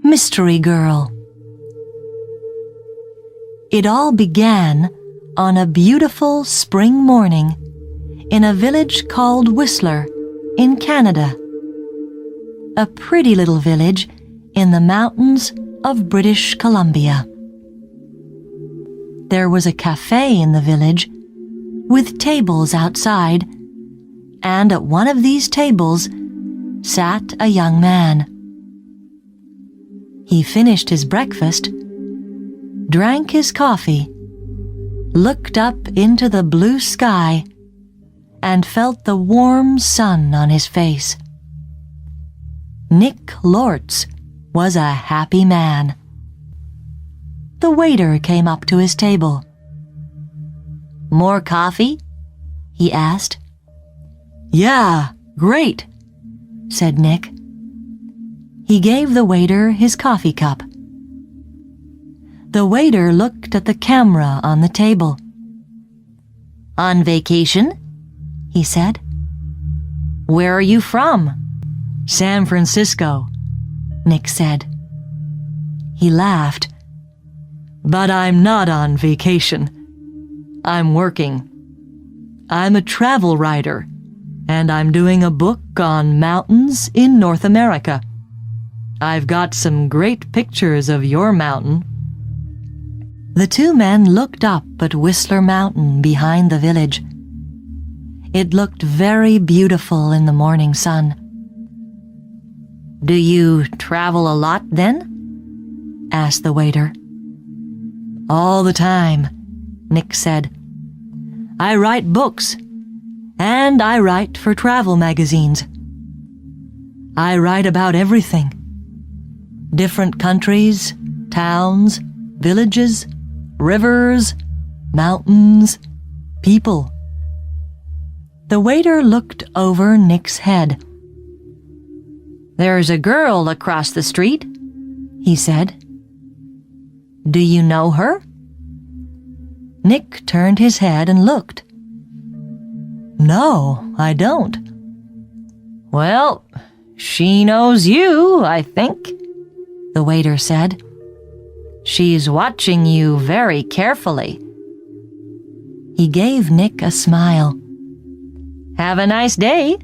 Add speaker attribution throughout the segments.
Speaker 1: Mystery Girl. It all began on a beautiful spring morning in a village called Whistler in Canada. A pretty little village in the mountains of British Columbia. There was a cafe in the village with tables outside, and at one of these tables sat a young man. He finished his breakfast, drank his coffee, looked up into the blue sky, and felt the warm sun on his face. Nick Lortz was a happy man. The waiter came up to his table. "More coffee?" he asked. "Yeah, great," said Nick. He gave the waiter his coffee cup. The waiter looked at the camera on the table. "On vacation?" he said. "Where are you from?" "San Francisco," Nick said. He laughed. "But I'm not on vacation. I'm working. I'm a travel writer, and I'm doing a book on mountains in North America. I've got some great pictures of your mountain." The two men looked up at Whistler Mountain behind the village. It looked very beautiful in the morning sun. "Do you travel a lot then?" asked the waiter. "All the time," Nick said. "I write books, and I write for travel magazines. I write about everything. Different countries, towns, villages, rivers, mountains, people." The waiter looked over Nick's head. "There's a girl across the street," he said. "Do you know her?" Nick turned his head and looked. "No, I don't." "Well, she knows you, I think," the waiter said. "She's watching you very carefully." He gave Nick a smile. "Have a nice day."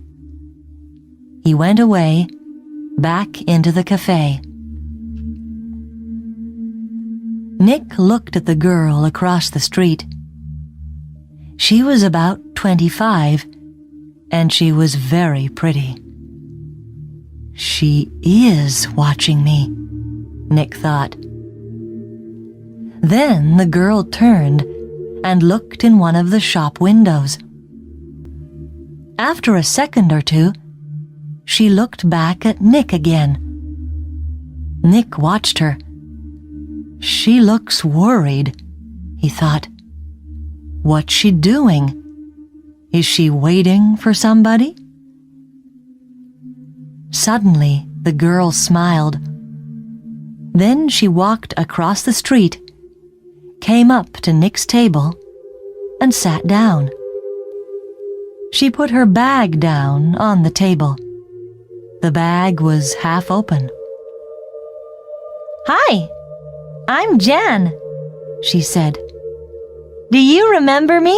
Speaker 1: He went away, back into the cafe. Nick looked at the girl across the street. She was about 25, and she was very pretty. "She is watching me," Nick thought. Then the girl turned and looked in one of the shop windows. After a second or two, she looked back at Nick again. Nick watched her. "She looks worried," he thought. "What's she doing? Is she waiting for somebody?" Suddenly, the girl smiled. Then she walked across the street, came up to Nick's table, and sat down. She put her bag down on the table. The bag was half open. "Hi, I'm Jan," she said. "Do you remember me?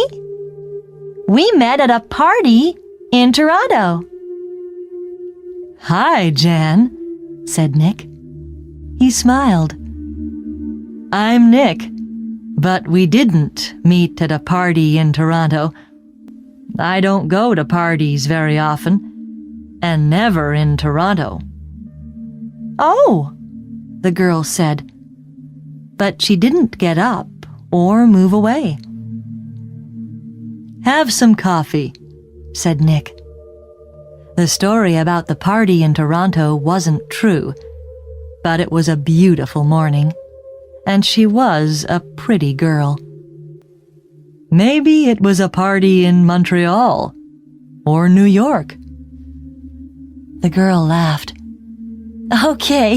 Speaker 1: We met at a party in Toronto." "Hi, Jan," said Nick. He smiled. "I'm Nick, but we didn't meet at a party in Toronto. I don't go to parties very often, and never in Toronto." "Oh," the girl said, but she didn't get up or move away. "Have some coffee," said Nick. The story about the party in Toronto wasn't true, but it was a beautiful morning, and she was a pretty girl. Maybe it was a party in Montreal or New York. The girl laughed. "Okay,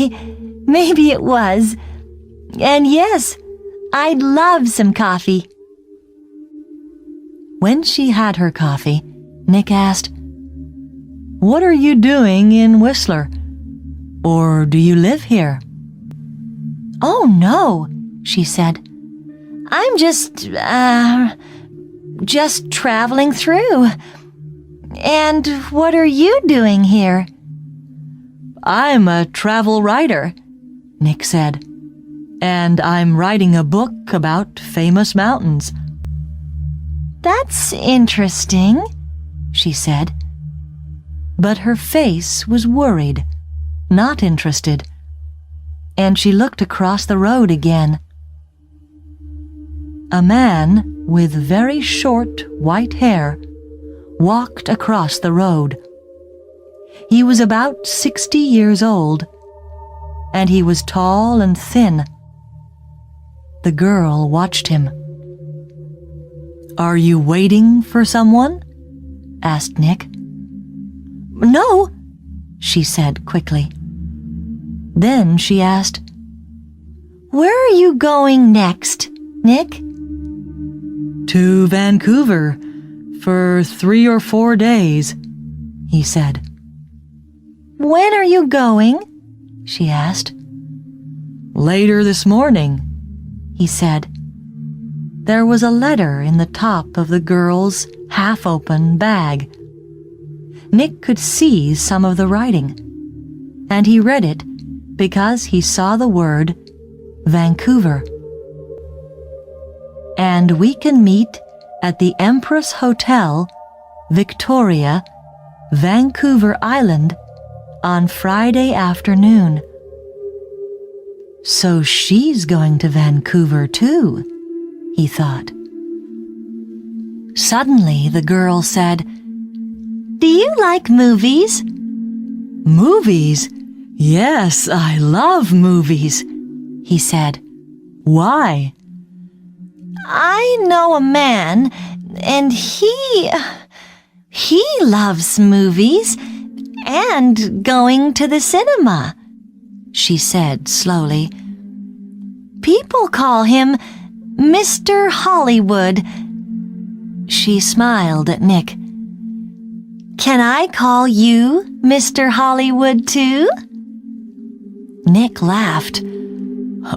Speaker 1: maybe it was. And yes, I'd love some coffee." When she had her coffee, Nick asked, "What are you doing in Whistler? Or do you live here?" "Oh, no," she said. "I'm just traveling through. And what are you doing here?" "I'm a travel writer," Nick said, "and I'm writing a book about famous mountains." "That's interesting," she said. But her face was worried, not interested, and she looked across the road again. A man with very short white hair walked across the road. He was about 60 years old, and he was tall and thin. The girl watched him. "Are you waiting for someone?" asked Nick. "No," she said quickly. Then she asked, "Where are you going next, Nick?" "To Vancouver for 3 or 4 days," he said. "When are you going?" she asked. "Later this morning," he said. There was a letter in the top of the girl's half-open bag. Nick could see some of the writing, and he read it because he saw the word Vancouver. "And we can meet at the Empress Hotel, Victoria, Vancouver Island, on Friday afternoon." So she's going to Vancouver too, he thought. Suddenly the girl said, "Do you like movies?" "Movies? Yes, I love movies," he said. "Why?" "I know a man, and he loves movies and going to the cinema," she said slowly. "People call him Mr. Hollywood." She smiled at Nick. "Can I call you Mr. Hollywood too?" Nick laughed.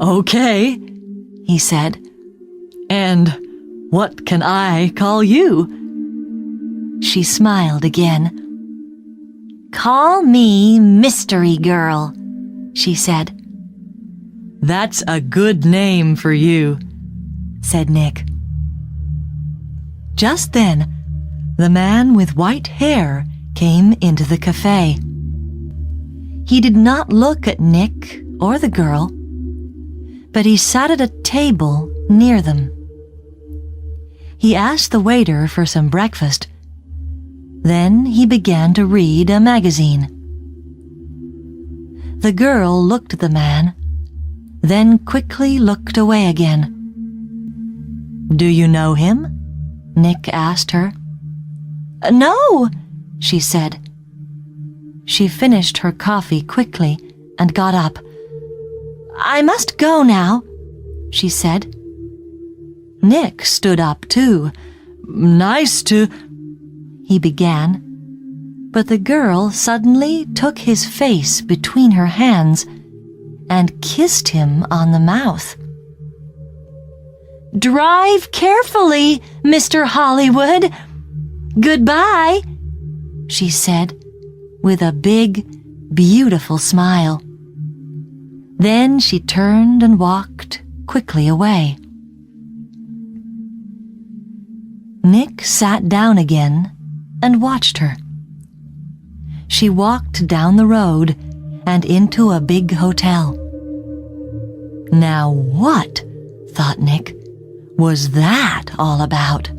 Speaker 1: "Okay," he said. "And what can I call you?" She smiled again. "Call me Mystery Girl," she said. "That's a good name for you," said Nick. Just then, the man with white hair came into the cafe. He did not look at Nick or the girl, but he sat at a table near them. He asked the waiter for some breakfast. Then he began to read a magazine. The girl looked at the man, then quickly looked away again. "Do you know him?" Nick asked her. "No," she said. She finished her coffee quickly and got up. "I must go now," she said. Nick stood up too. "Nice to—" he began, but the girl suddenly took his face between her hands and kissed him on the mouth. "Drive carefully, Mr. Hollywood. Goodbye," she said with a big, beautiful smile. Then she turned and walked quickly away. Nick sat down again and watched her. She walked down the road and into a big hotel. Now what, thought Nick, was that all about?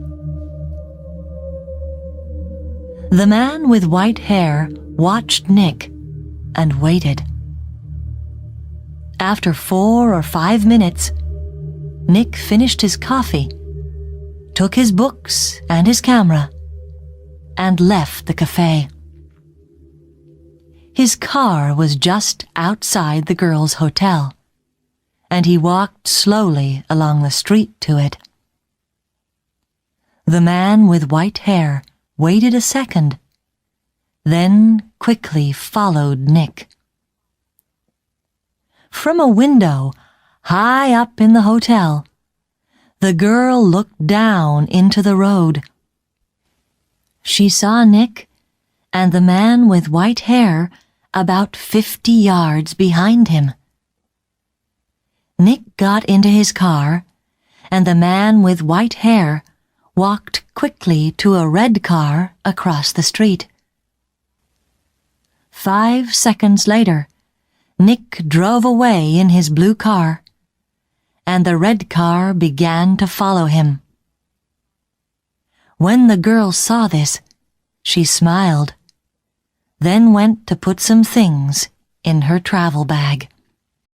Speaker 1: The man with white hair watched Nick and waited. After 4 or 5 minutes, Nick finished his coffee, took his books and his camera, and left the cafe. His car was just outside the girl's hotel, and he walked slowly along the street to it. The man with white hair waited a second, then quickly followed Nick. From a window High up in the hotel, the girl looked down into the road. She saw Nick and the man with white hair about 50 yards behind him. Nick got into his car, and the man with white hair walked quickly to a red car across the street. 5 seconds later, Nick drove away in his blue car, and the red car began to follow him. When the girl saw this, she smiled, then went to put some things in her travel bag.